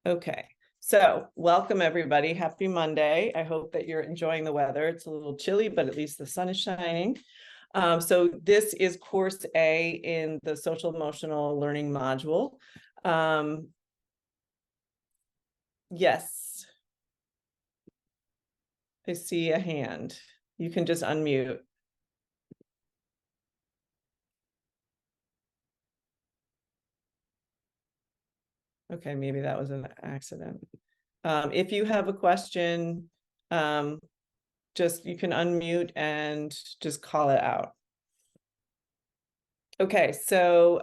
Okay, so welcome everybody. Happy Monday. I hope that you're enjoying the weather. It's a little chilly, but at least the sun is shining. So this is course A in the social emotional learning module. Yes, I see a hand. You can just unmute. Okay, maybe that was an accident. If you have a question, just you can unmute and just call it out. Okay, so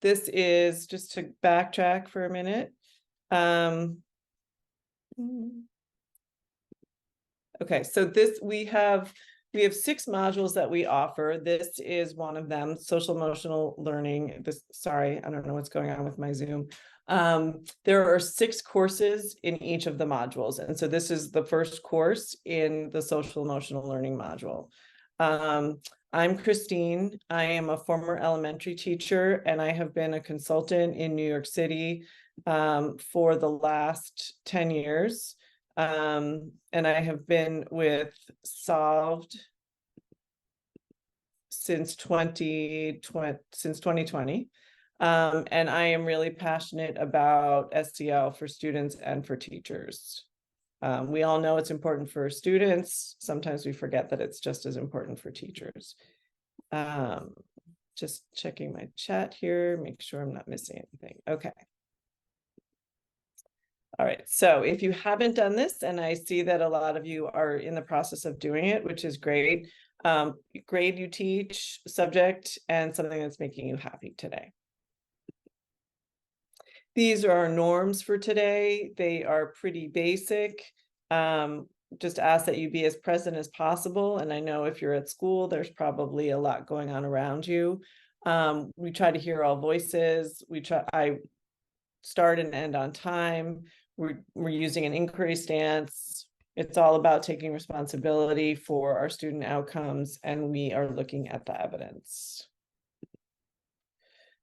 this is just to backtrack for a minute. Okay, so this we have 6 modules that we offer. This is one of them, social emotional learning. Sorry, I don't know what's going on with my Zoom. There are 6 courses in each of the modules, and so this is the first course in the social emotional learning module. I'm Christine. I am a former elementary teacher, and I have been a consultant in New York City for the last 10 years. And I have been with Solved since 2020. And I am really passionate about SEL for students and for teachers. We all know it's important for students. Sometimes we forget that it's just as important for teachers. Just checking my chat here, make sure I'm not missing anything. Okay. All right, so if you haven't done this, and I see that a lot of you are in the process of doing it, which is great, grade you teach, subject, and something that's making you happy today. These are our norms for today. They are pretty basic. Just ask that you be as present as possible. And I know if you're at school, there's probably a lot going on around you. We try to hear all voices. I start and end on time. We're using an inquiry stance. It's all about taking responsibility for our student outcomes, and we are looking at the evidence.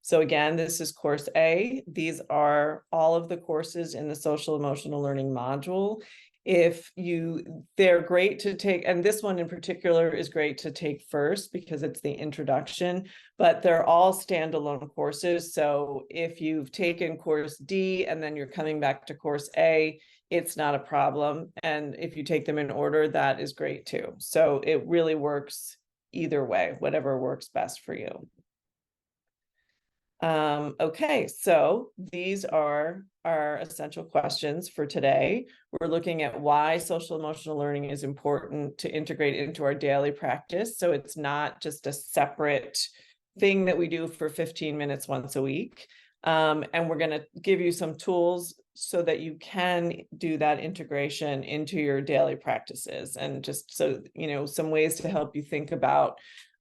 So again, this is course A. These are all of the courses in the social emotional learning module. They're great to take, and this one in particular is great to take first because it's the introduction, but they're all standalone courses. So if you've taken course D and then you're coming back to course A, it's not a problem. And if you take them in order, that is great too. So it really works either way, whatever works best for you. Okay, so these are our essential questions for today. We're looking at why social emotional learning is important to integrate into our daily practice. So it's not just a separate thing that we do for 15 minutes once a week. And we're going to give you some tools so that you can do that integration into your daily practices, and just so, some ways to help you think about,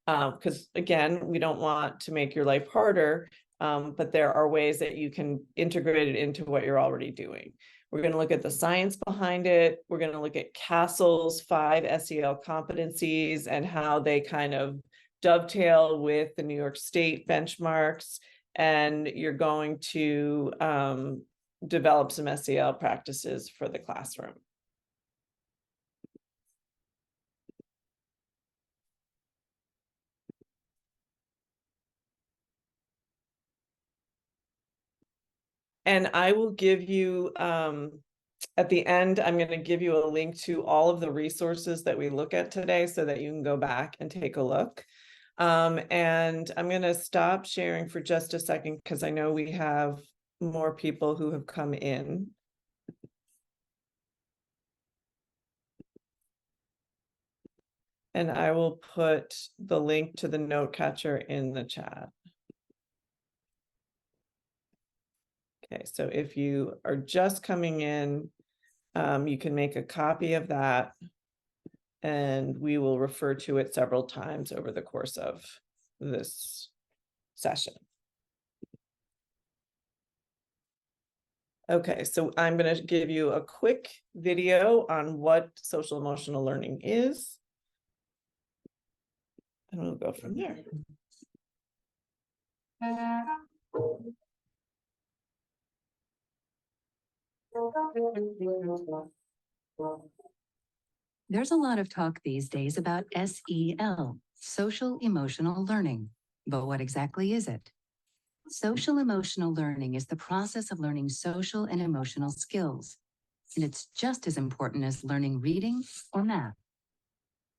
because again, we don't want to make your life harder. But there are ways that you can integrate it into what you're already doing. We're going to look at the science behind it. We're going to look at CASEL's 5 SEL competencies and how they kind of dovetail with the New York State benchmarks. And you're going to develop some SEL practices for the classroom. And I will give you, at the end, I'm going to give you a link to all of the resources that we look at today so that you can go back and take a look. And I'm going to stop sharing for just a second because I know we have more people who have come in. And I will put the link to the note catcher in the chat. Okay, so if you are just coming in, you can make a copy of that, and we will refer to it several times over the course of this session. Okay, so I'm going to give you a quick video on what social emotional learning is, and we'll go from there. There's a lot of talk these days about SEL, social emotional learning. But what exactly is it? Social emotional learning is the process of learning social and emotional skills, and it's just as important as learning reading or math.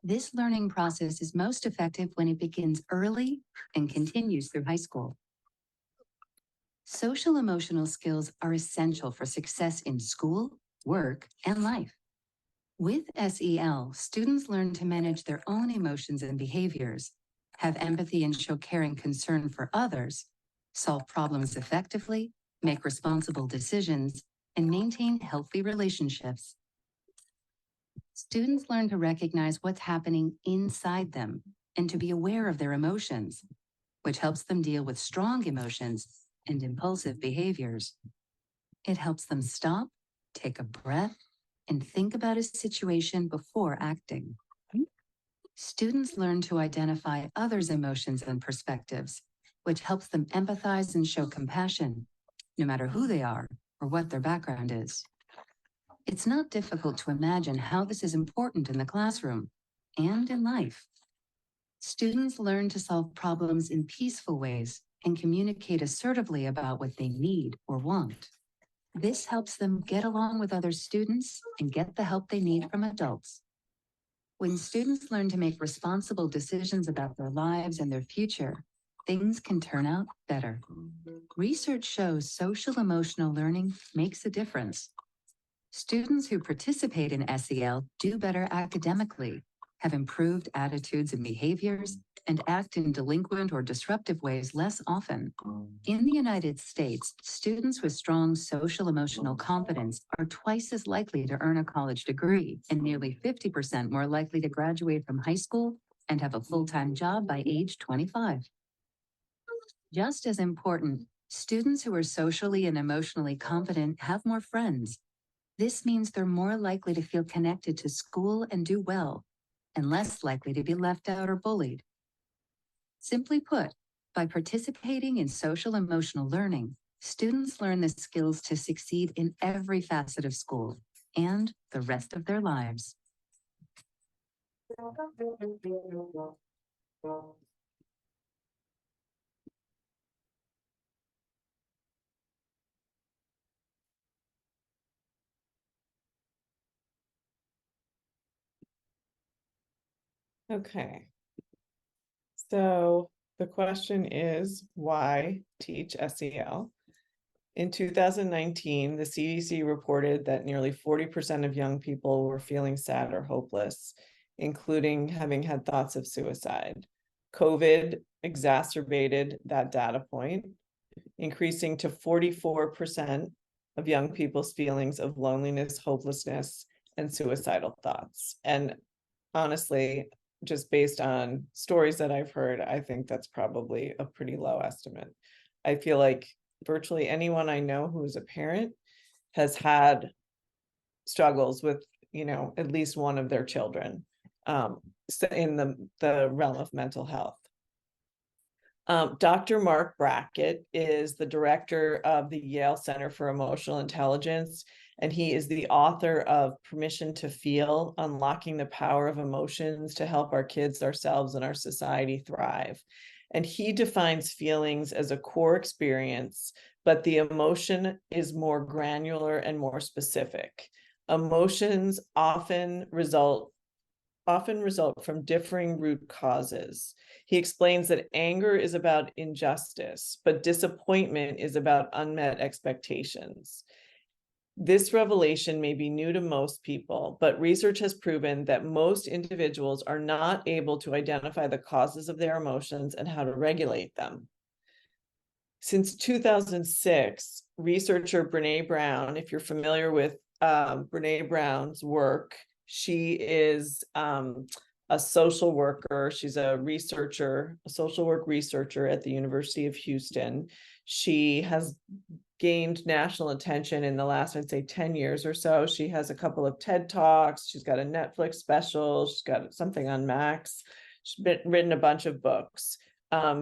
This learning process is most effective when it begins early and continues through high school. Social emotional skills are essential for success in school, work, and life. With SEL, students learn to manage their own emotions and behaviors, have empathy and show care and concern for others, solve problems effectively, make responsible decisions, and maintain healthy relationships. Students learn to recognize what's happening inside them and to be aware of their emotions, which helps them deal with strong emotions and impulsive behaviors. It helps them stop, take a breath, and think about a situation before acting. Students learn to identify others' emotions and perspectives, which helps them empathize and show compassion, no matter who they are or what their background is. It's not difficult to imagine how this is important in the classroom and in life. Students learn to solve problems in peaceful ways and communicate assertively about what they need or want. This helps them get along with other students and get the help they need from adults. When students learn to make responsible decisions about their lives and their future, things can turn out better. Research shows social emotional learning makes a difference. Students who participate in SEL do better academically, have improved attitudes and behaviors, and act in delinquent or disruptive ways less often. In the United States, students with strong social emotional competence are twice as likely to earn a college degree and nearly 50% more likely to graduate from high school and have a full-time job by age 25. Just as important, students who are socially and emotionally competent have more friends. This means they're more likely to feel connected to school and do well, and less likely to be left out or bullied. Simply put, by participating in social emotional learning, students learn the skills to succeed in every facet of school and the rest of their lives. Okay. So the question is, why teach SEL? In 2019, the CDC reported that nearly 40% of young people were feeling sad or hopeless, including having had thoughts of suicide. COVID exacerbated that data point, increasing to 44% of young people's feelings of loneliness, hopelessness, and suicidal thoughts. And honestly, just based on stories that I've heard, I think that's probably a pretty low estimate. I feel like virtually anyone I know who is a parent has had struggles with, at least one of their children in the realm of mental health. Dr. Mark Brackett is the director of the Yale Center for Emotional Intelligence, and he is the author of Permission to Feel: Unlocking the Power of Emotions to Help Our Kids, Ourselves, and Our Society Thrive. And he defines feelings as a core experience, but the emotion is more granular and more specific. Emotions often result from differing root causes. He explains that anger is about injustice, but disappointment is about unmet expectations. This revelation may be new to most people, but research has proven that most individuals are not able to identify the causes of their emotions and how to regulate them. Since 2006, researcher Brene Brown, if you're familiar with Brene Brown's work, she is a social worker. She's a researcher, a social work researcher at the University of Houston. She has gained national attention in the last, I'd say, 10 years or so. She has a couple of TED Talks. She's got a Netflix special. She's got something on Max. She's written a bunch of books.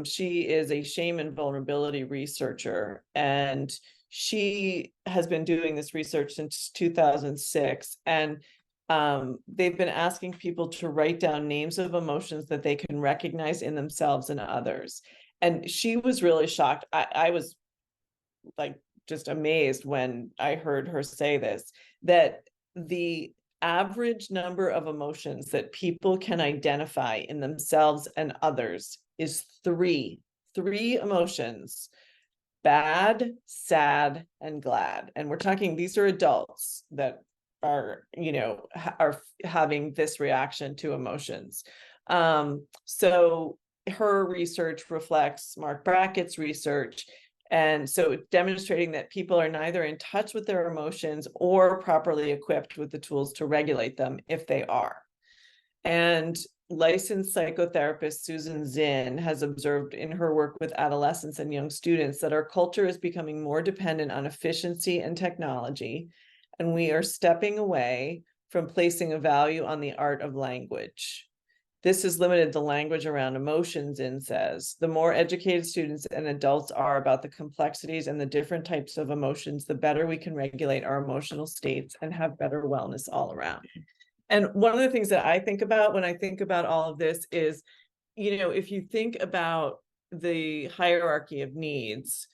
She is a shame and vulnerability researcher, and she has been doing this research since 2006, and they've been asking people to write down names of emotions that they can recognize in themselves and others. And she was really shocked. I was like just amazed when I heard her say this, that the average number of emotions that people can identify in themselves and others is three emotions: bad, sad, and glad. And we're talking, these are adults that are, are having this reaction to emotions. So her research reflects Mark Brackett's research. And so demonstrating that people are neither in touch with their emotions or properly equipped with the tools to regulate them if they are. And licensed psychotherapist Susan Zinn has observed in her work with adolescents and young students that our culture is becoming more dependent on efficiency and technology, and we are stepping away from placing a value on the art of language. This has limited the language around emotions, Zinn says. The more educated students and adults are about the complexities and the different types of emotions, the better we can regulate our emotional states and have better wellness all around. And one of the things that I think about when I think about all of this is, if you think about the hierarchy of needs,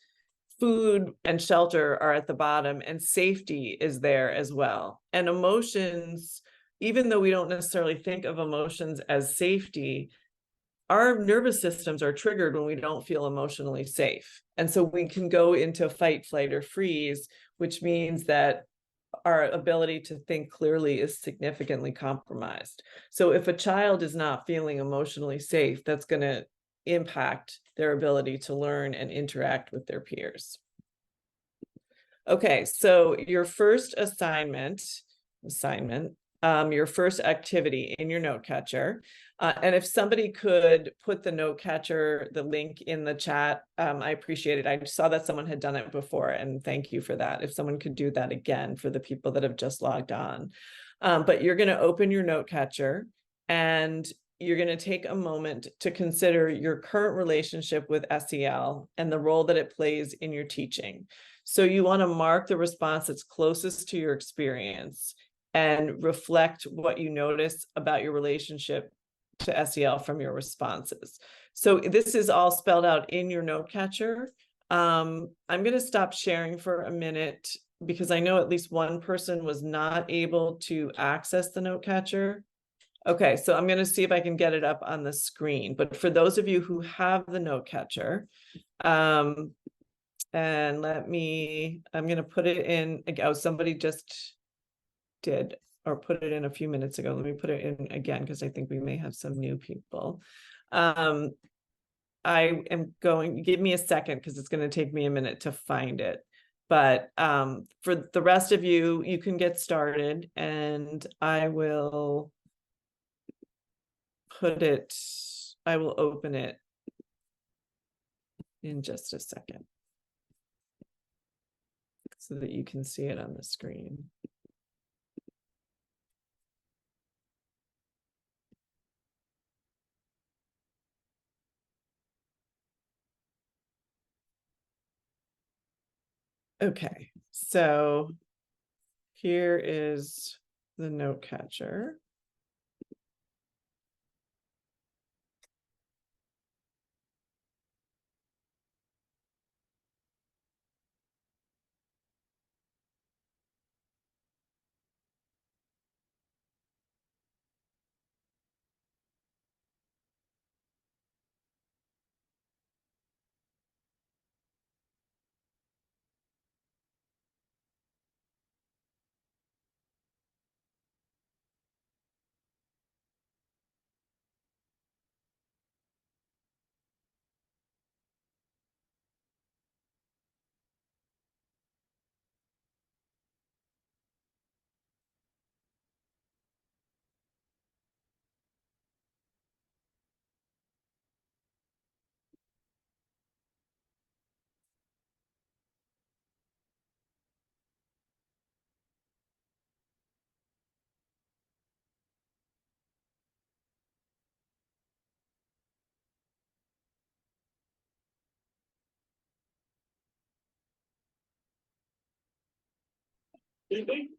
food and shelter are at the bottom, and safety is there as well. And emotions, even though we don't necessarily think of emotions as safety, our nervous systems are triggered when we don't feel emotionally safe. And so we can go into fight, flight, or freeze, which means that our ability to think clearly is significantly compromised. So if a child is not feeling emotionally safe, that's going to impact their ability to learn and interact with their peers. Okay, so your first assignment, your first activity in your note catcher. And if somebody could put the note catcher, the link in the chat, I appreciate it. I saw that someone had done it before, and thank you for that. If someone could do that again for the people that have just logged on. But you're going to open your note catcher, and you're going to take a moment to consider your current relationship with SEL and the role that it plays in your teaching. So you want to mark the response that's closest to your experience and reflect what you notice about your relationship to SEL from your responses. So this is all spelled out in your note catcher. I'm going to stop sharing for a minute because I know at least one person was not able to access the note catcher. Okay, so I'm going to see if I can get it up on the screen. But for those of you who have the note catcher, and I'm going to put it in. Oh, somebody just did, or put it in a few minutes ago. Let me put it in again, because I think we may have some new people. I am going, give me a second, because it's going to take me a minute to find it. But for the rest of you, you can get started, and I will open it in just a second so that you can see it on the screen. Okay, so here is the note catcher.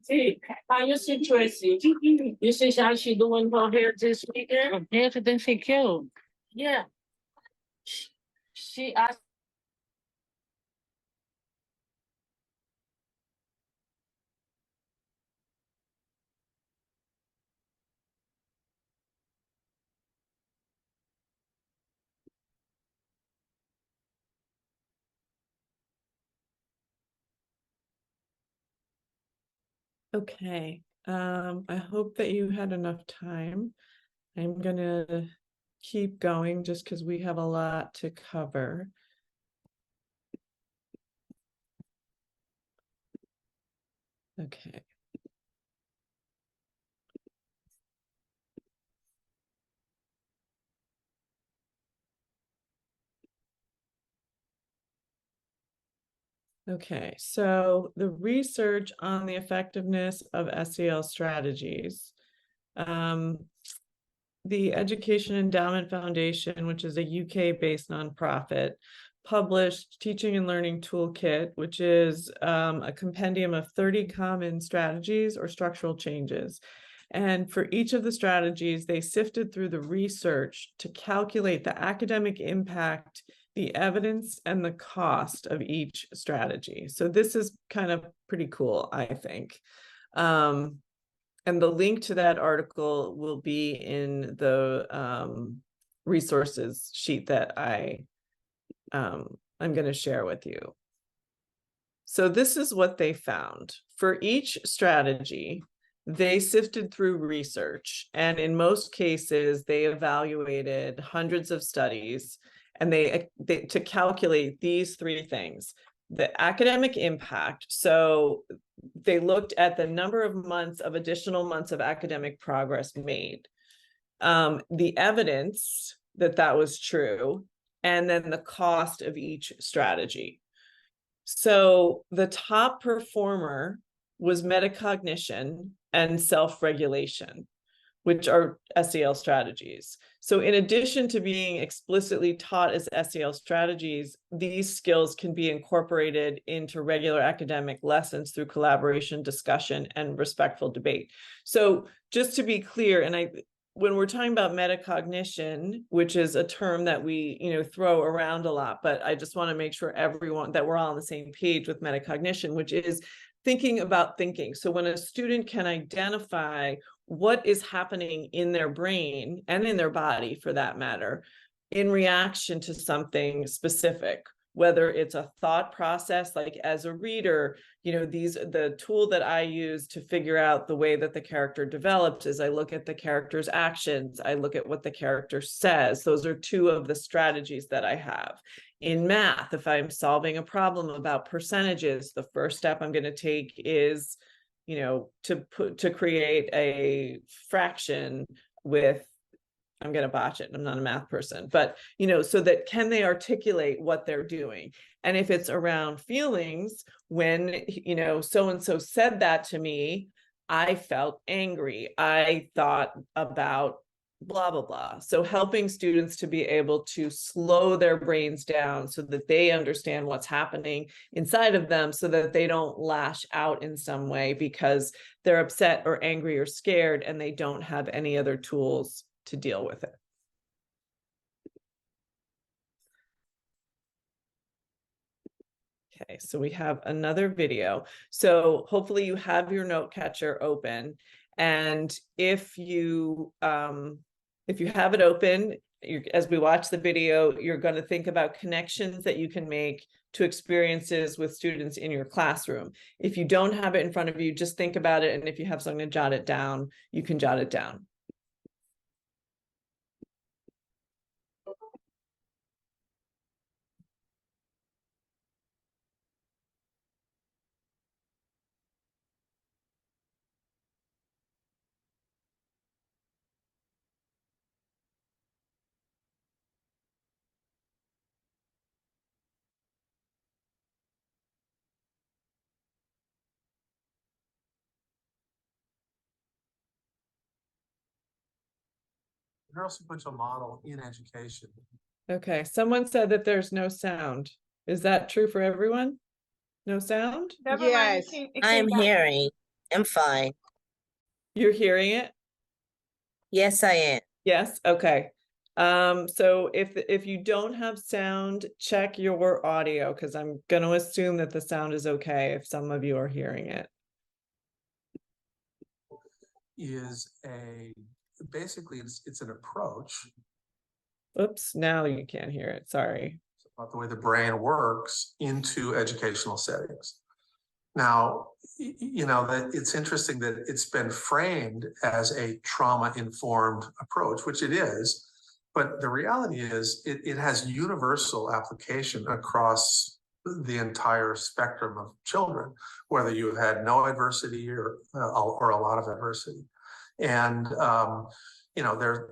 See, how you see Tracy? You see how she doing her hair this weekend? Yeah, then she cute. Yeah. She asked. Okay, I hope that you had enough time. I'm gonna keep going just because we have a lot to cover. Okay. Okay, so the research on the effectiveness of SEL strategies. The Education Endowment Foundation, which is a UK-based nonprofit, published Teaching and Learning Toolkit, which is a compendium of 30 common strategies or structural changes. And for each of the strategies, they sifted through the research to calculate the academic impact, the evidence, and the cost of each strategy. So this is kind of pretty cool, I think. And the link to that article will be in the resources sheet that I'm going to share with you. So this is what they found. For each strategy, they sifted through research, and in most cases, they evaluated hundreds of studies, and they to calculate these three things. The academic impact. So they looked at the number of months of additional months of academic progress made, the evidence that that was true, and then the cost of each strategy. So the top performer was metacognition and self-regulation, which are SEL strategies. So in addition to being explicitly taught as SEL strategies, these skills can be incorporated into regular academic lessons through collaboration, discussion, and respectful debate. So just to be clear, and when we're talking about metacognition, which is a term that we throw around a lot, but I just want to make sure everyone that we're all on the same page with metacognition, which is thinking about thinking. So when a student can identify what is happening in their brain and in their body, for that matter, in reaction to something specific, whether it's a thought process, like as a reader, the tool that I use to figure out the way that the character develops is I look at the character's actions, I look at what the character says. Those are two of the strategies that I have. In math, if I'm solving a problem about percentages, the first step I'm going to take is to create a fraction with, I'm going to botch it, I'm not a math person, but so that can they articulate what they're doing? And if it's around feelings, when so and so said that to me, I felt angry, I thought about blah blah blah. So helping students to be able to slow their brains down so that they understand what's happening inside of them, so that they don't lash out in some way because they're upset or angry or scared and they don't have any other tools to deal with it. Okay, so we have another video. So hopefully you have your note catcher open, and if you have it open, as we watch the video, you're going to think about connections that you can make to experiences with students in your classroom. If you don't have it in front of you, just think about it, and if you have something to jot it down, you can jot it down. Neurosequential model in education. Okay, someone said that there's no sound. Is that true for everyone? No sound? Yes, I am hearing. I'm fine. You're hearing it? Yes, I am. Yes, okay. So if you don't have sound, check your audio, because I'm gonna assume that the sound is okay if some of you are hearing it. Basically it's an approach Oops, now you can't hear it, sorry. about the way the brain works into educational settings. Now, that it's interesting that it's been framed as a trauma-informed approach, which it is, but the reality is it has universal application across the entire spectrum of children, whether you have had no adversity or a lot of adversity. And, they're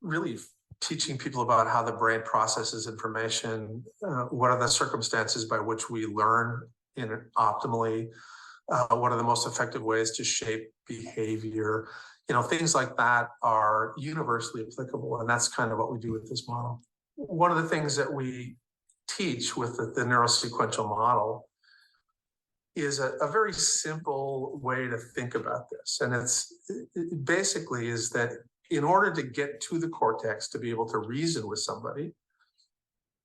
really teaching people about how the brain processes information, what are the circumstances by which we learn optimally, what are the most effective ways to shape behavior, things like that are universally applicable. And that's kind of what we do with this model. One of the things that we teach with the neurosequential model is a very simple way to think about this. And it basically is that in order to get to the cortex, to be able to reason with somebody,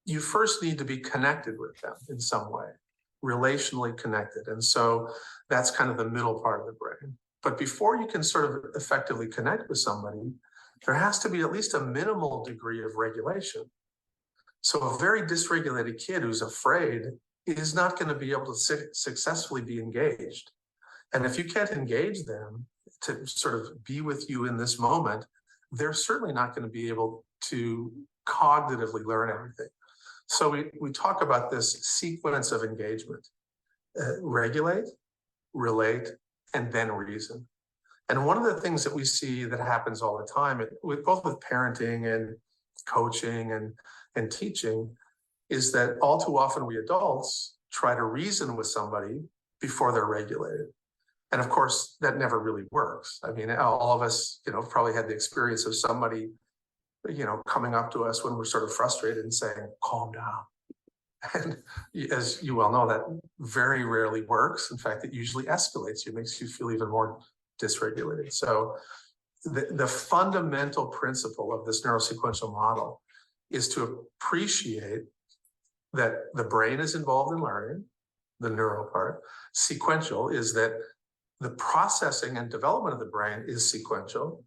you first need to be connected with them in some way, relationally connected. And so that's kind of the middle part of the brain. But before you can sort of effectively connect with somebody, there has to be at least a minimal degree of regulation. So a very dysregulated kid who's afraid is not going to be able to successfully be engaged. And if you can't engage them to sort of be with you in this moment, they're certainly not going to be able to cognitively learn everything. So we talk about this sequence of engagement: regulate, relate, and then reason. And one of the things that we see that happens all the time, both with parenting and coaching and teaching, is that all too often we adults try to reason with somebody before they're regulated. And of course, that never really works. I mean, all of us, probably had the experience of somebody, coming up to us when we're sort of frustrated and saying, calm down. And as you well know, that very rarely works. In fact, it usually escalates you, makes you feel even more dysregulated. So the fundamental principle of this neurosequential model is to appreciate that the brain is involved in learning, the neural part. Sequential is that the processing and development of the brain is sequential.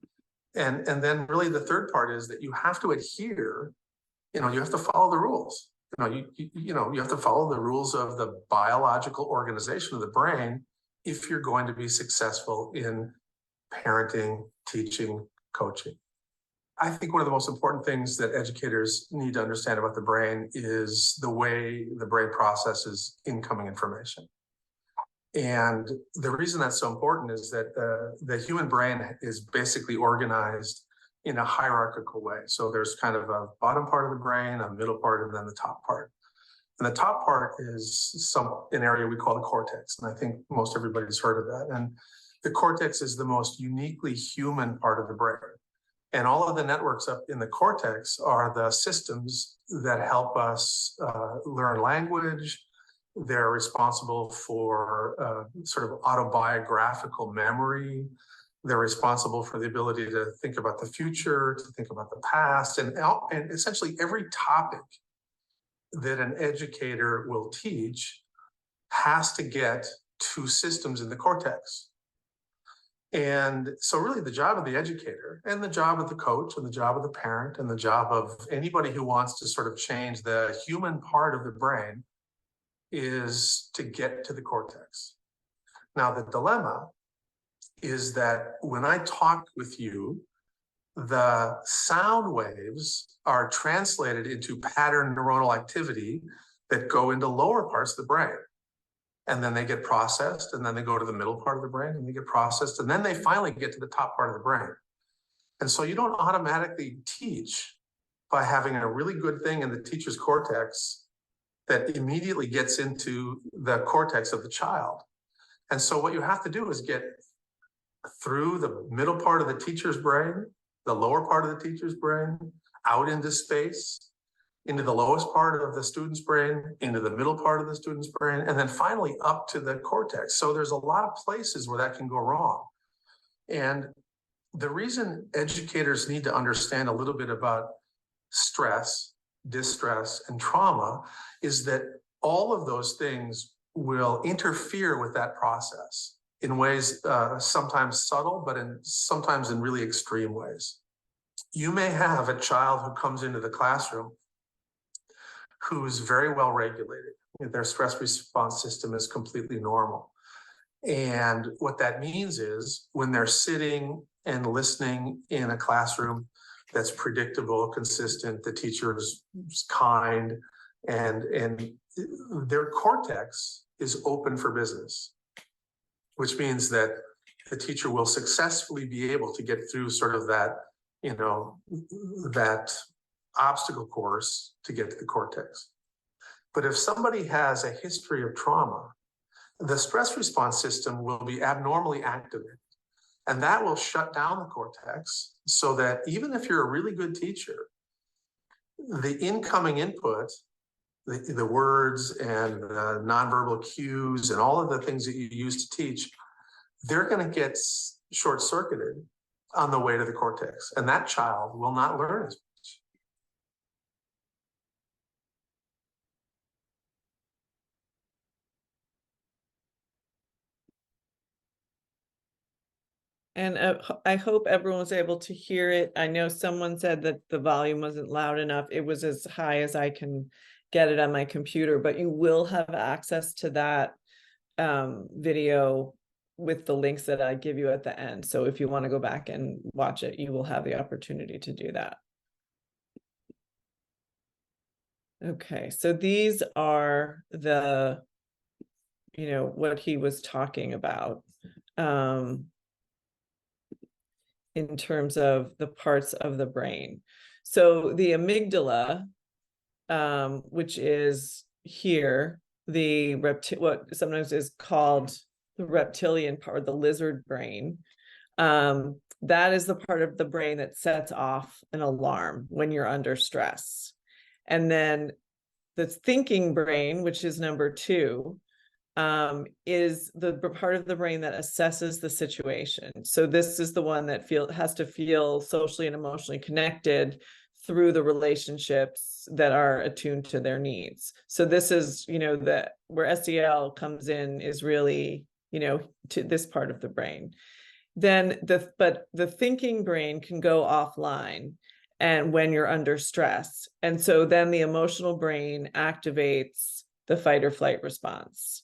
And then really the third part is that you have to adhere, you have to follow the rules. You have to follow the rules of the biological organization of the brain if you're going to be successful in parenting, teaching, coaching. I think one of the most important things that educators need to understand about the brain is the way the brain processes incoming information. And the reason that's so important is that the human brain is basically organized in a hierarchical way. So there's kind of a bottom part of the brain, a middle part, and then the top part. And the top part is an area we call the cortex. And I think most everybody's heard of that. And the cortex is the most uniquely human part of the brain. And all of the networks up in the cortex are the systems that help us learn language. They're responsible for sort of autobiographical memory. They're responsible for the ability to think about the future, to think about the past, and essentially every topic that an educator will teach has to get to systems in the cortex. And so really the job of the educator and the job of the coach and the job of the parent and the job of anybody who wants to sort of change the human part of the brain is to get to the cortex. Now, the dilemma is that when I talk with you, the sound waves are translated into pattern neuronal activity that go into lower parts of the brain. And then they get processed, and then they go to the middle part of the brain, and they get processed, and then they finally get to the top part of the brain. And so you don't automatically teach by having a really good thing in the teacher's cortex that immediately gets into the cortex of the child. And so what you have to do is get through the middle part of the teacher's brain, the lower part of the teacher's brain, out into space, into the lowest part of the student's brain, into the middle part of the student's brain, and then finally up to the cortex. So there's a lot of places where that can go wrong. And the reason educators need to understand a little bit about stress, distress, and trauma is that all of those things will interfere with that process in ways sometimes subtle, but sometimes in really extreme ways. You may have a child who comes into the classroom who's very well regulated. Their stress response system is completely normal. And what that means is when they're sitting and listening in a classroom that's predictable, consistent, the teacher is kind, and their cortex is open for business, which means that the teacher will successfully be able to get through sort of that, that obstacle course to get to the cortex. But if somebody has a history of trauma, the stress response system will be abnormally activated. And that will shut down the cortex so that even if you're a really good teacher, the incoming input, the words and the nonverbal cues and all of the things that you use to teach, they're going to get short-circuited on the way to the cortex. And that child will not learn as much. And I hope everyone was able to hear it. I know someone said that the volume wasn't loud enough. It was as high as I can get it on my computer, but you will have access to that video with the links that I give you at the end. So if you want to go back and watch it, you will have the opportunity to do that. Okay, so these are the, what he was talking about. In terms of the parts of the brain. So the amygdala, which is here, what sometimes is called the reptilian part, the lizard brain, that is the part of the brain that sets off an alarm when you're under stress. And then the thinking brain, which is number 2, is the part of the brain that assesses the situation. So this is the one that has to feel socially and emotionally connected through the relationships that are attuned to their needs. So this is, that where SEL comes in is really, to this part of the brain. Then but the thinking brain can go offline and when you're under stress. And so then the emotional brain activates the fight or flight response.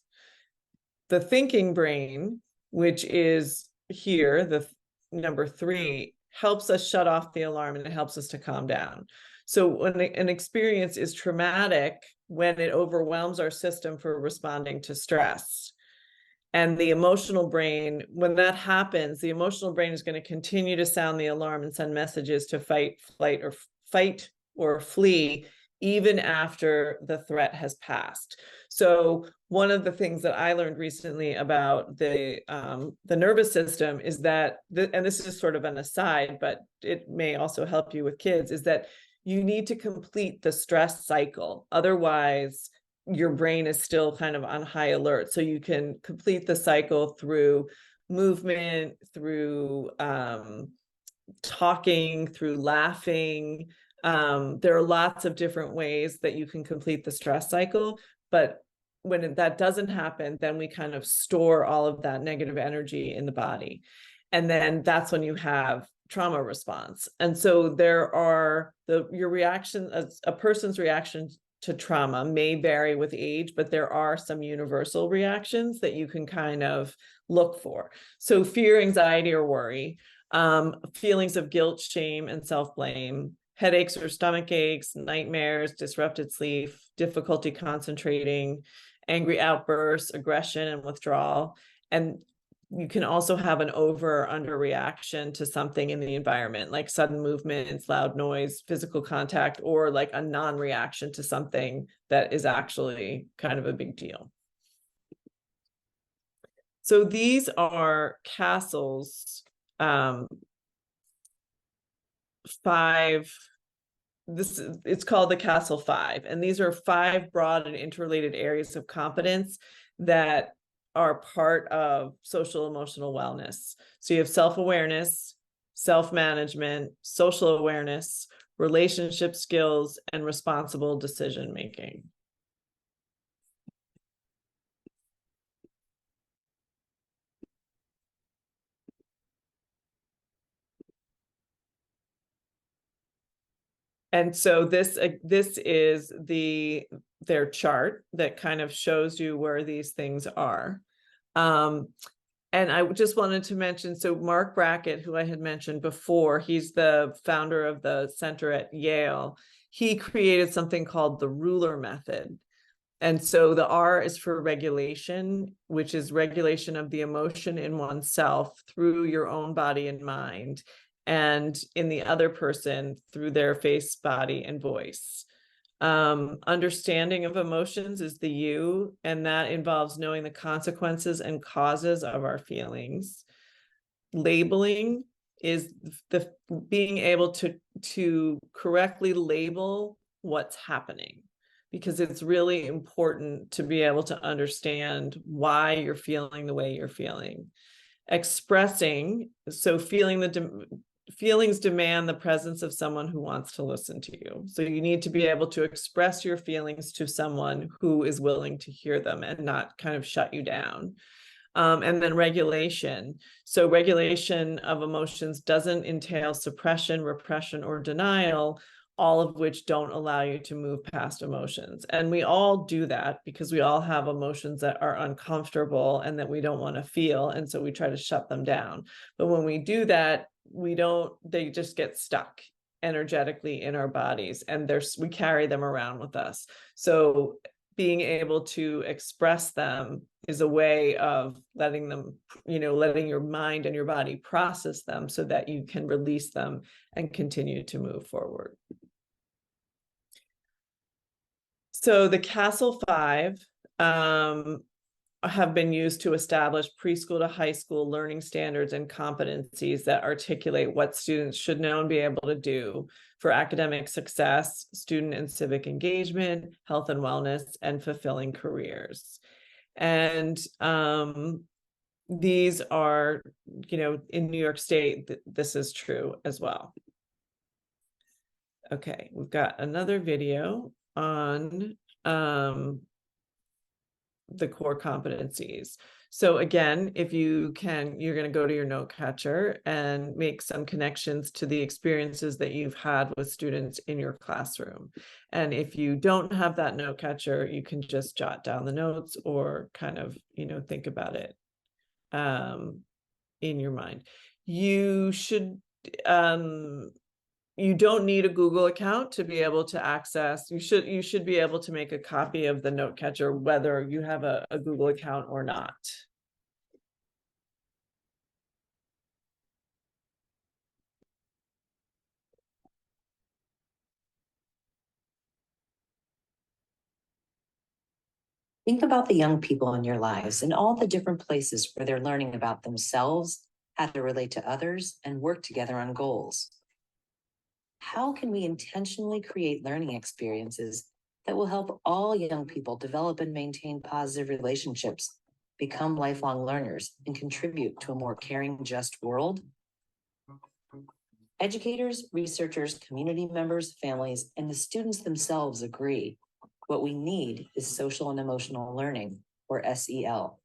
The thinking brain, which is here, the number 3, helps us shut off the alarm and it helps us to calm down. So when an experience is traumatic, when it overwhelms our system for responding to stress, and the emotional brain, when that happens, the emotional brain is going to continue to sound the alarm and send messages to fight or flee, even after the threat has passed. So one of the things that I learned recently about the nervous system is that, and this is sort of an aside, but it may also help you with kids, is that you need to complete the stress cycle. Otherwise, your brain is still kind of on high alert. So you can complete the cycle through movement, through talking, through laughing. There are lots of different ways that you can complete the stress cycle, but when that doesn't happen, then we kind of store all of that negative energy in the body. And then that's when you have trauma response. And so there are your reaction, a person's reaction to trauma may vary with age, but there are some universal reactions that you can kind of look for. So fear, anxiety, or worry, feelings of guilt, shame, and self-blame, headaches or stomach aches, nightmares, disrupted sleep, difficulty concentrating, angry outbursts, aggression, and withdrawal. And you can also have an over or under reaction to something in the environment, like sudden movements, loud noise, physical contact, or like a non-reaction to something that is actually kind of a big deal. So these are Castle's 5 it's called the Castle Five, and these are 5 broad and interrelated areas of competence that are part of social emotional wellness. So you have self-awareness, self-management, social awareness, relationship skills, and responsible decision making. And so this is their chart that kind of shows you where these things are. And I just wanted to mention, so Mark Brackett, who I had mentioned before, he's the founder of the center at Yale. He created something called the ruler method. And so the R is for regulation, which is regulation of the emotion in oneself through your own body and mind, and in the other person through their face, body, and voice. Understanding of emotions is the U, and that involves knowing the consequences and causes of our feelings. Labeling is the being able to correctly label what's happening, because it's really important to be able to understand why you're feeling the way you're feeling. Expressing, so feelings demand the presence of someone who wants to listen to you. So you need to be able to express your feelings to someone who is willing to hear them and not kind of shut you down. And then regulation. So regulation of emotions doesn't entail suppression, repression, or denial, all of which don't allow you to move past emotions. And we all do that because we all have emotions that are uncomfortable and that we don't want to feel. And so we try to shut them down. But when we do that, they just get stuck energetically in our bodies, and we carry them around with us. So being able to express them is a way of letting your mind and your body process them so that you can release them and continue to move forward. So the Castle Five have been used to establish preschool to high school learning standards and competencies that articulate what students should know and be able to do for academic success, student and civic engagement, health and wellness, and fulfilling careers. And these are, in New York State, this is true as well. Okay, we've got another video on the core competencies. So again, if you can, you're going to go to your note catcher and make some connections to the experiences that you've had with students in your classroom. And if you don't have that note catcher, you can just jot down the notes or kind of, think about it in your mind. You should you don't need a Google account to be able to access. You should be able to make a copy of the note catcher, whether you have a Google account or not. Think about the young people in your lives and all the different places where they're learning about themselves, how to relate to others, and work together on goals. How can we intentionally create learning experiences that will help all young people develop and maintain positive relationships, become lifelong learners, and contribute to a more caring, just world? Educators, researchers, community members, families, and the students themselves agree. What we need is social and emotional learning, or SEL.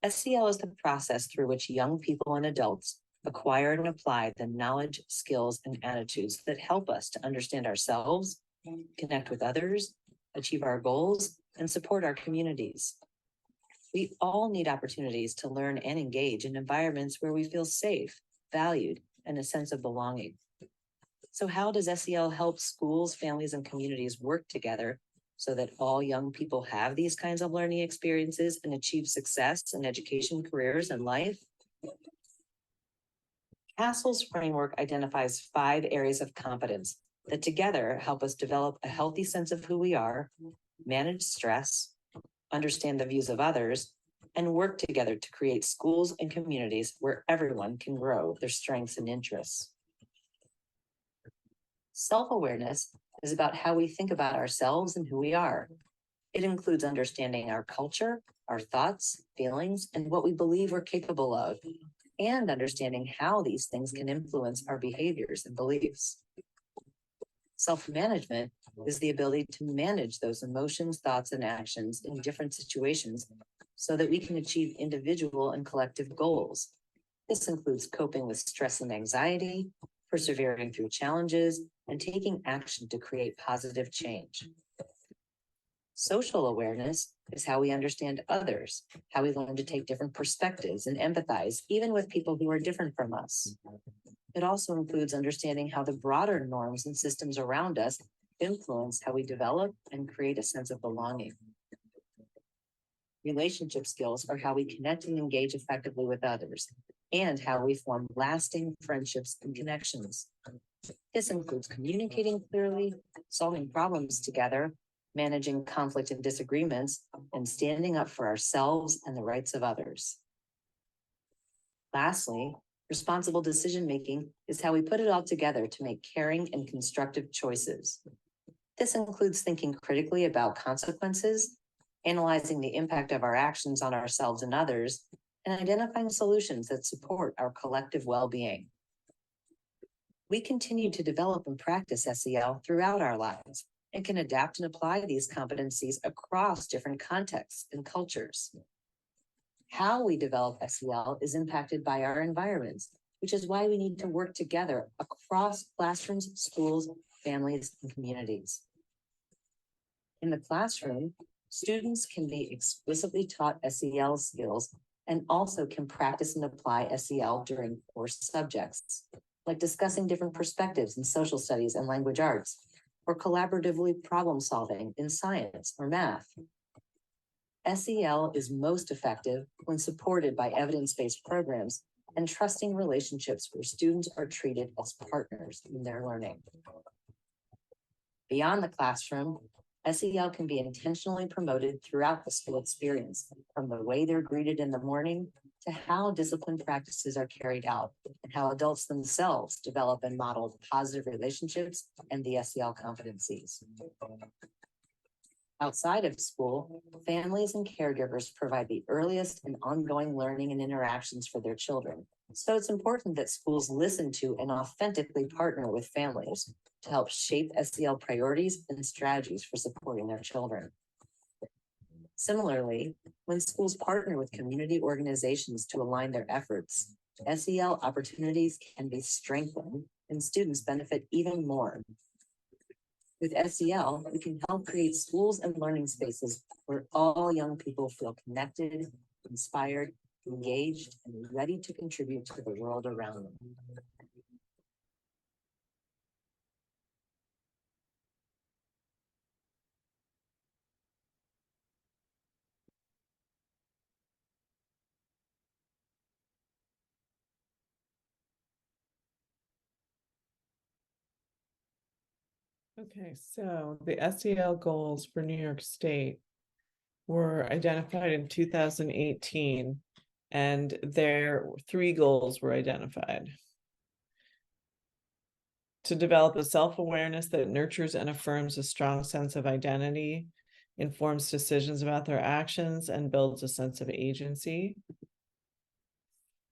SEL is the process through which young people and adults acquire and apply the knowledge, skills, and attitudes that help us to understand ourselves, connect with others, achieve our goals, and support our communities. We all need opportunities to learn and engage in environments where we feel safe, valued, and a sense of belonging. So how does SEL help schools, families, and communities work together so that all young people have these kinds of learning experiences and achieve success in education, careers, and life? Castle's framework identifies 5 areas of competence that together help us develop a healthy sense of who we are, manage stress, understand the views of others, and work together to create schools and communities where everyone can grow their strengths and interests. Self-awareness is about how we think about ourselves and who we are. It includes understanding our culture, our thoughts, feelings, and what we believe we're capable of, and understanding how these things can influence our behaviors and beliefs. Self-management is the ability to manage those emotions, thoughts, and actions in different situations so that we can achieve individual and collective goals. This includes coping with stress and anxiety, persevering through challenges, and taking action to create positive change. Social awareness is how we understand others, how we learn to take different perspectives and empathize, even with people who are different from us. It also includes understanding how the broader norms and systems around us influence how we develop and create a sense of belonging. Relationship skills are how we connect and engage effectively with others, and how we form lasting friendships and connections. This includes communicating clearly, solving problems together, managing conflict and disagreements, and standing up for ourselves and the rights of others. Lastly, responsible decision-making is how we put it all together to make caring and constructive choices. This includes thinking critically about consequences, analyzing the impact of our actions on ourselves and others, and identifying solutions that support our collective well-being. We continue to develop and practice SEL throughout our lives and can adapt and apply these competencies across different contexts and cultures. How we develop SEL is impacted by our environments, which is why we need to work together across classrooms, schools, families, and communities. In the classroom, students can be explicitly taught SEL skills and also can practice and apply SEL during course subjects, like discussing different perspectives in social studies and language arts, or collaboratively problem solving in science or math. SEL is most effective when supported by evidence-based programs and trusting relationships where students are treated as partners in their learning. Beyond the classroom, SEL can be intentionally promoted throughout the school experience, from the way they're greeted in the morning to how discipline practices are carried out and how adults themselves develop and model positive relationships and the SEL competencies. Outside of school, families and caregivers provide the earliest and ongoing learning and interactions for their children. So it's important that schools listen to and authentically partner with families to help shape SEL priorities and strategies for supporting their children. Similarly, when schools partner with community organizations to align their efforts, SEL opportunities can be strengthened and students benefit even more. With SEL, we can help create schools and learning spaces where all young people feel connected, inspired, engaged, and ready to contribute to the world around them. Okay, so the SEL goals for New York State were identified in 2018, and there were 3 goals were identified. To develop a self-awareness that nurtures and affirms a strong sense of identity, informs decisions about their actions, and builds a sense of agency.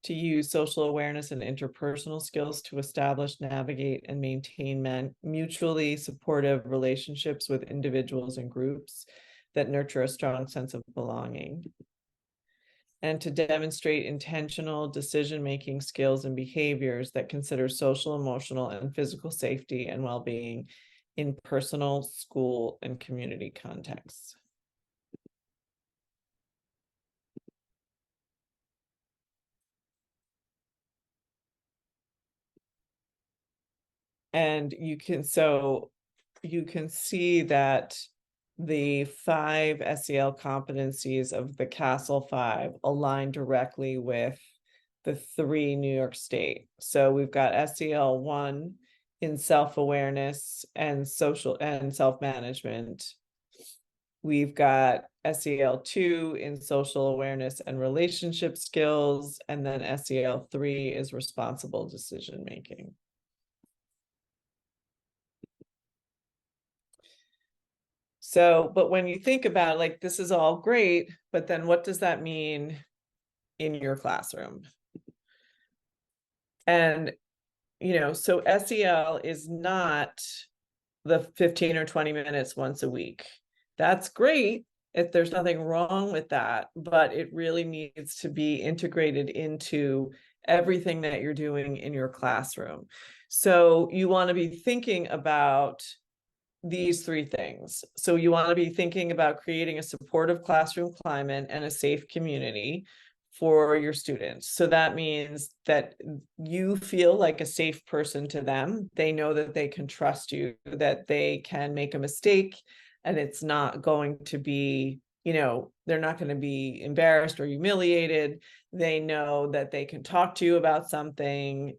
To use social awareness and interpersonal skills to establish, navigate, and maintain mutually supportive relationships with individuals and groups that nurture a strong sense of belonging. And to demonstrate intentional decision-making skills and behaviors that consider social, emotional, and physical safety and well-being in personal, school, and community contexts. And you can see that the 5 SEL competencies of the Castle 5 align directly with the 3 New York State. So we've got SEL 1 in self-awareness and social and self-management. We've got SEL 2 in social awareness and relationship skills, and then SEL 3 is responsible decision-making. So, but when you think about it, like, this is all great, but then what does that mean in your classroom? And, so SEL is not the 15 or 20 minutes once a week. That's great if there's nothing wrong with that, but it really needs to be integrated into everything that you're doing in your classroom. So you want to be thinking about these three things. So you want to be thinking about creating a supportive classroom climate and a safe community for your students. So that means that you feel like a safe person to them. They know that they can trust you, that they can make a mistake, and it's not going to be, they're not going to be embarrassed or humiliated. They know that they can talk to you about something.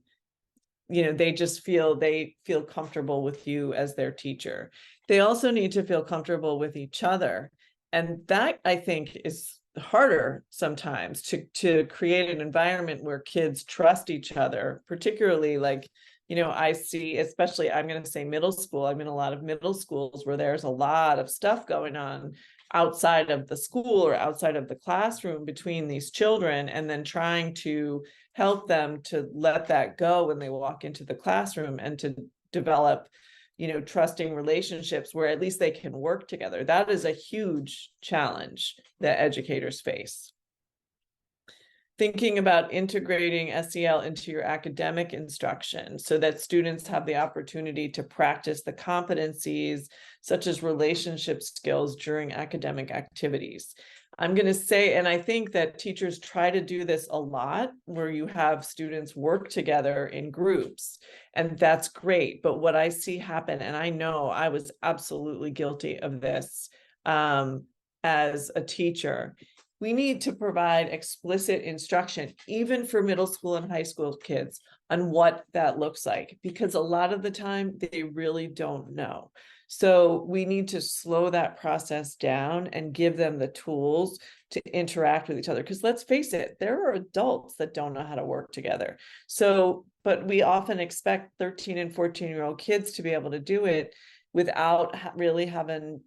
They feel comfortable with you as their teacher. They also need to feel comfortable with each other. And that, I think, is harder sometimes to create an environment where kids trust each other, particularly like, I see, especially, I'm going to say middle school. I'm in a lot of middle schools where there's a lot of stuff going on outside of the school or outside of the classroom between these children, and then trying to help them to let that go when they walk into the classroom and to develop, trusting relationships where at least they can work together. That is a huge challenge that educators face. Thinking about integrating SEL into your academic instruction so that students have the opportunity to practice the competencies such as relationship skills during academic activities. I'm going to say, and I think that teachers try to do this a lot, where you have students work together in groups, and that's great. But what I see happen, and I know I was absolutely guilty of this as a teacher, we need to provide explicit instruction, even for middle school and high school kids, on what that looks like, because a lot of the time they really don't know. So we need to slow that process down and give them the tools to interact with each other. Because let's face it, there are adults that don't know how to work together. So, but we often expect 13 and 14-year-old kids to be able to do it without really having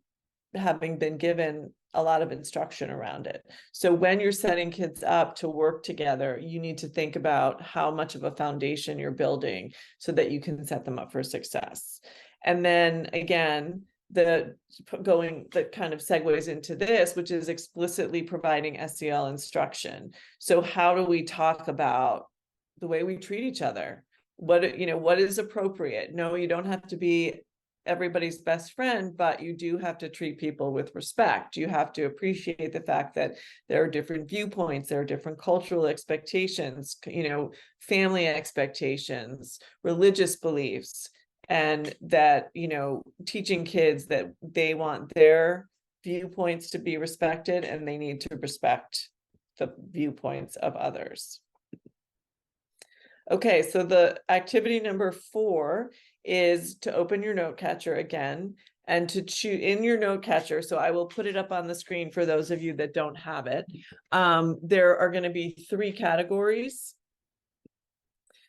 been given a lot of instruction around it. So when you're setting kids up to work together, you need to think about how much of a foundation you're building so that you can set them up for success. And then again, that kind of segues into this, which is explicitly providing SEL instruction. So how do we talk about the way we treat each other? What is appropriate? No, you don't have to be everybody's best friend, but you do have to treat people with respect. You have to appreciate the fact that there are different viewpoints, there are different cultural expectations, family expectations, religious beliefs, and that, teaching kids that they want their viewpoints to be respected and they need to respect the viewpoints of others. Okay, so the activity number 4 is to open your note catcher again and to choose in your note catcher. So I will put it up on the screen for those of you that don't have it. There are going to be 3 categories: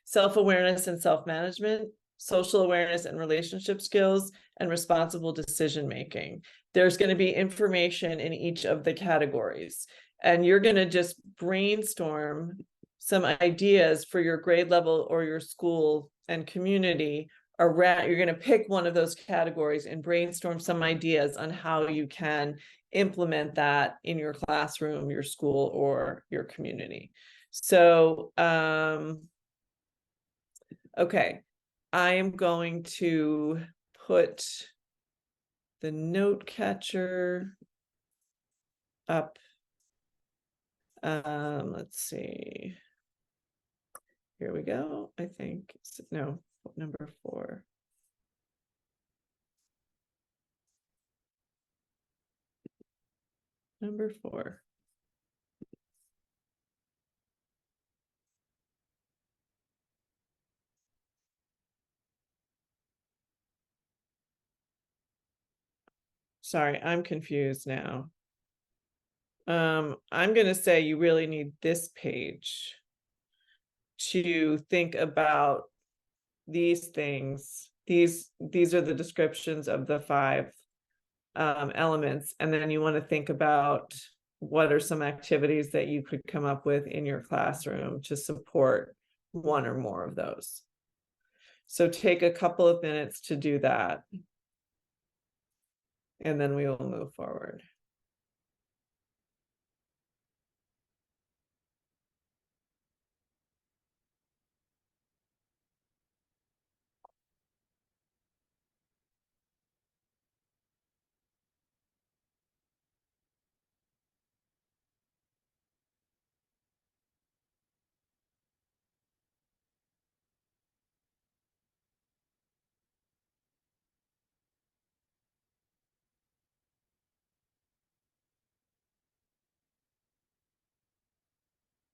self-awareness and self-management, social awareness and relationship skills, and responsible decision-making. There's going to be information in each of the categories, and you're going to just brainstorm some ideas for your grade level or your school and community around. You're going to pick one of those categories and brainstorm some ideas on how you can implement that in your classroom, your school, or your community. So, okay, I am going to put the note catcher up. Let's see. Here we go. I think, no, number 4. Number 4. Sorry, I'm confused now. I'm going to say you really need this page to think about these things. These are the descriptions of the 5 elements, and then you want to think about what are some activities that you could come up with in your classroom to support one or more of those. So take a couple of minutes to do that, and then we will move forward.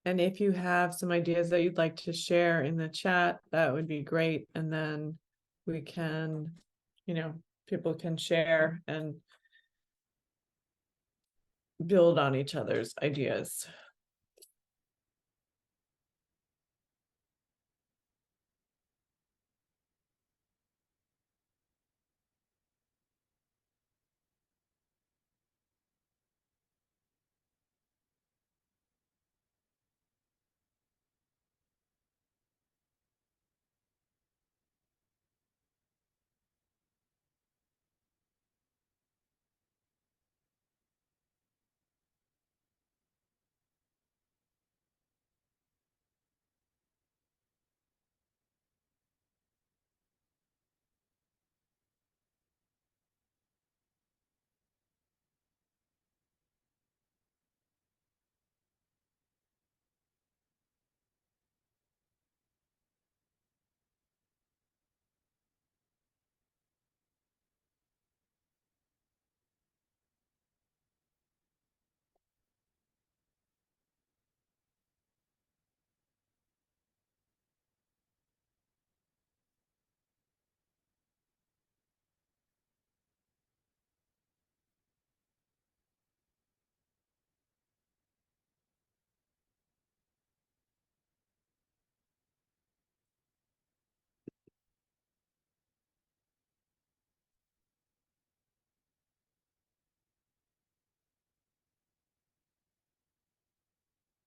And if you have some ideas that you'd like to share in the chat, that would be great. And then we can, people can share and build on each other's ideas.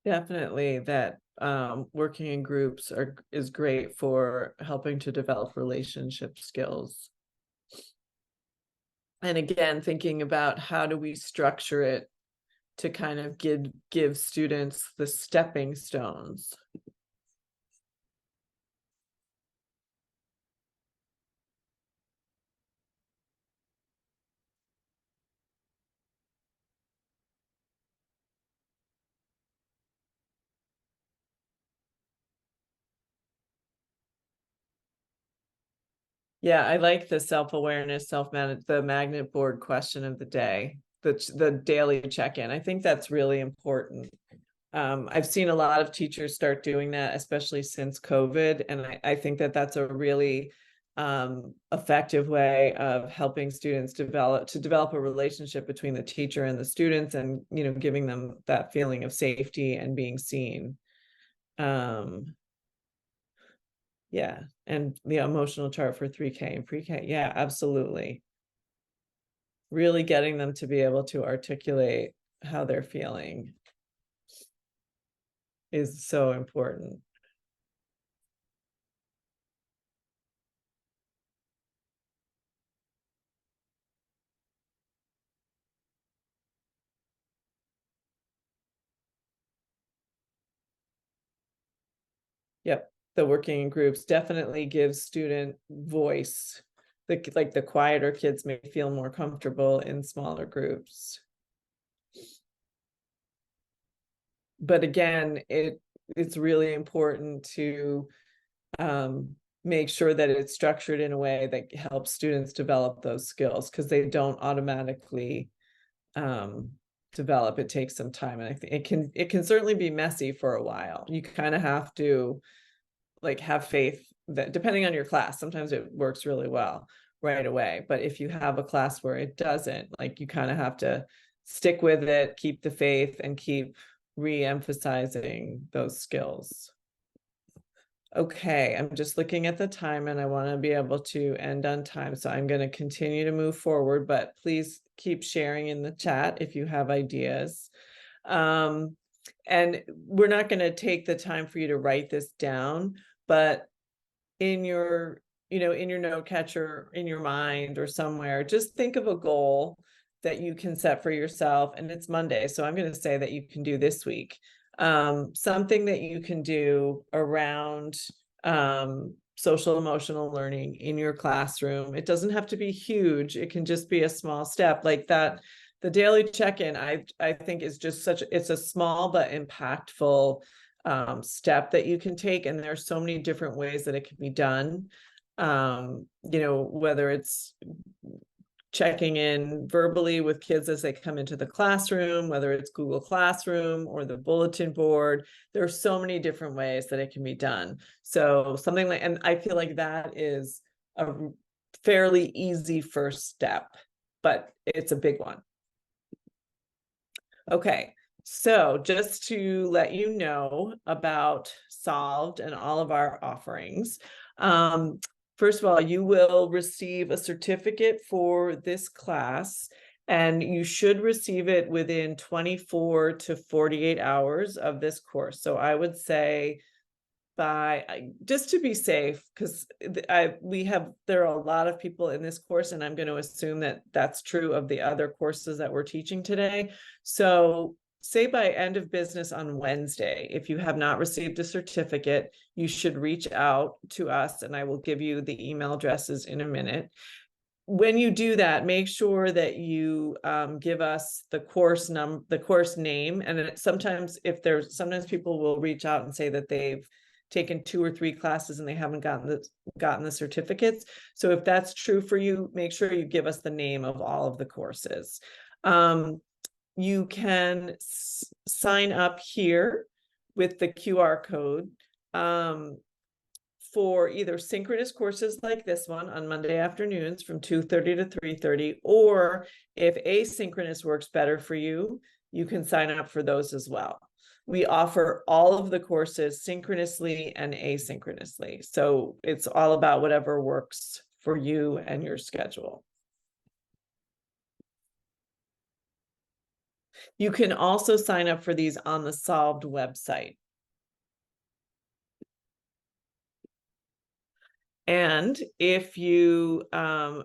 Definitely that working in groups is great for helping to develop relationship skills. And again, thinking about how do we structure it to kind of give students the stepping stones. Yeah, I like the self-awareness, self-manage, the magnet board question of the day, the daily check-in. I think that's really important. I've seen a lot of teachers start doing that, especially since COVID, and I think that that's a really effective way of helping students develop a relationship between the teacher and the students, and giving them that feeling of safety and being seen. Yeah, and the emotional chart for 3K and pre-K. Yeah, absolutely. Really getting them to be able to articulate how they're feeling is so important. Yep, the working in groups definitely gives student voice. Like the quieter kids may feel more comfortable in smaller groups. But again, it's really important to make sure that it's structured in a way that helps students develop those skills, because they don't automatically develop. It takes some time, and I think it can certainly be messy for a while. You kind of have to have faith that, depending on your class, sometimes it works really well right away, but if you have a class where it doesn't, you kind of have to stick with it, keep the faith, and keep re-emphasizing those skills. Okay, I'm just looking at the time and I want to be able to end on time. So I'm going to continue to move forward, but please keep sharing in the chat if you have ideas. And we're not going to take the time for you to write this down, but in your, in your note catcher, in your mind or somewhere, just think of a goal that you can set for yourself. And it's Monday, so I'm going to say that you can do this week. Something that you can do around social emotional learning in your classroom. It doesn't have to be huge. It can just be a small step like that. The daily check-in, I think is just it's a small but impactful step that you can take. And there's so many different ways that it can be done. Whether it's checking in verbally with kids as they come into the classroom, whether it's Google Classroom or the bulletin board, there are so many different ways that it can be done. So something like, and I feel like that is a fairly easy first step, but it's a big one. Okay, so just to let you know about Solved and all of our offerings. First of all, you will receive a certificate for this class, and you should receive it within 24 to 48 hours of this course. So I would say just to be safe, because there are a lot of people in this course, and I'm going to assume that that's true of the other courses that we're teaching today. So say by end of business on Wednesday, if you have not received a certificate, you should reach out to us, and I will give you the email addresses in a minute. When you do that, make sure that you give us the course name. And sometimes people will reach out and say that they've taken 2 or 3 classes and they haven't gotten the certificates. So if that's true for you, make sure you give us the name of all of the courses. You can sign up here with the QR code for either synchronous courses like this one on Monday afternoons from 2:30 to 3:30, or if asynchronous works better for you, you can sign up for those as well. We offer all of the courses synchronously and asynchronously. So it's all about whatever works for you and your schedule. You can also sign up for these on the Solved website. And if you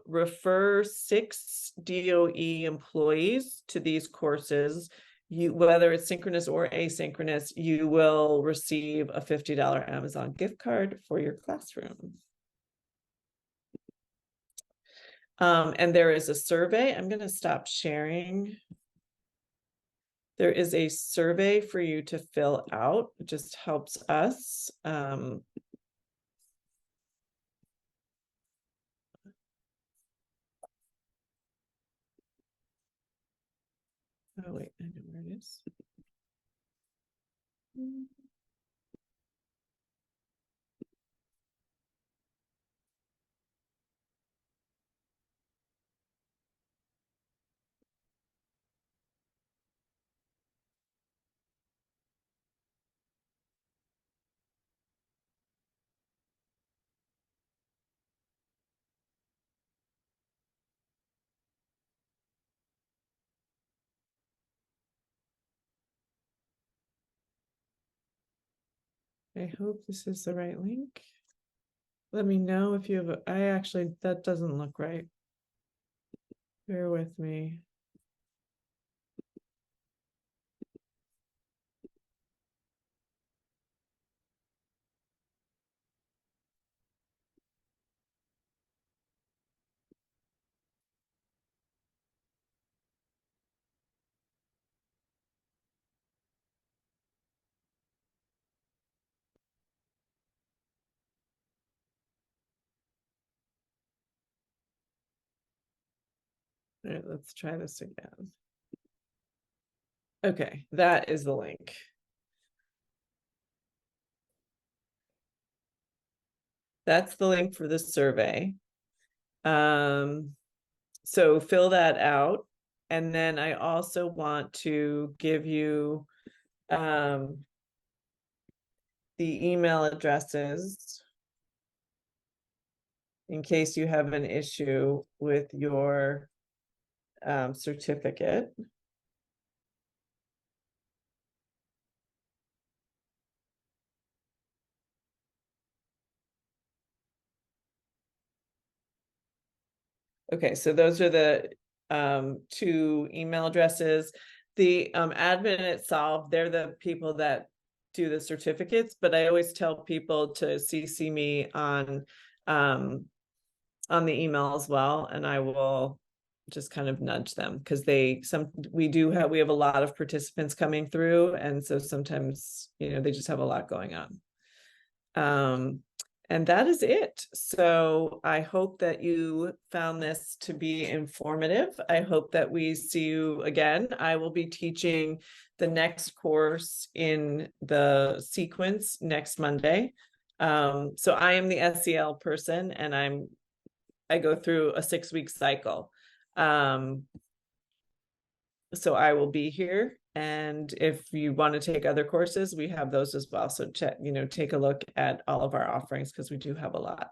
refer 6 DOE employees to these courses, whether it's synchronous or asynchronous, you will receive a $50 Amazon gift card for your classroom. And there is a survey. I'm going to stop sharing. There is a survey for you to fill out. It just helps us. Oh, wait, I know where it is. I hope this is the right link. Let me know if you have that doesn't look right. Bear with me. All right, let's try this again. Okay, that is the link. That's the link for the survey. So fill that out. And then I also want to give you the email addresses in case you have an issue with your certificate. Okay, so those are the two email addresses. The admin at SEL, they're the people that do the certificates, but I always tell people to CC me on the email as well, and I will just kind of nudge them because we have a lot of participants coming through, and so sometimes they just have a lot going on. And that is it. So I hope that you found this to be informative. I hope that we see you again. I will be teaching the next course in the sequence next Monday. So I am the SEL person, and I go through a 6-week cycle. So I will be here. And if you want to take other courses, we have those as well. So take a look at all of our offerings because we do have a lot.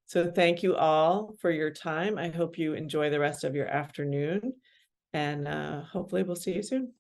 So thank you all for your time. I hope you enjoy the rest of your afternoon, and hopefully we'll see you soon.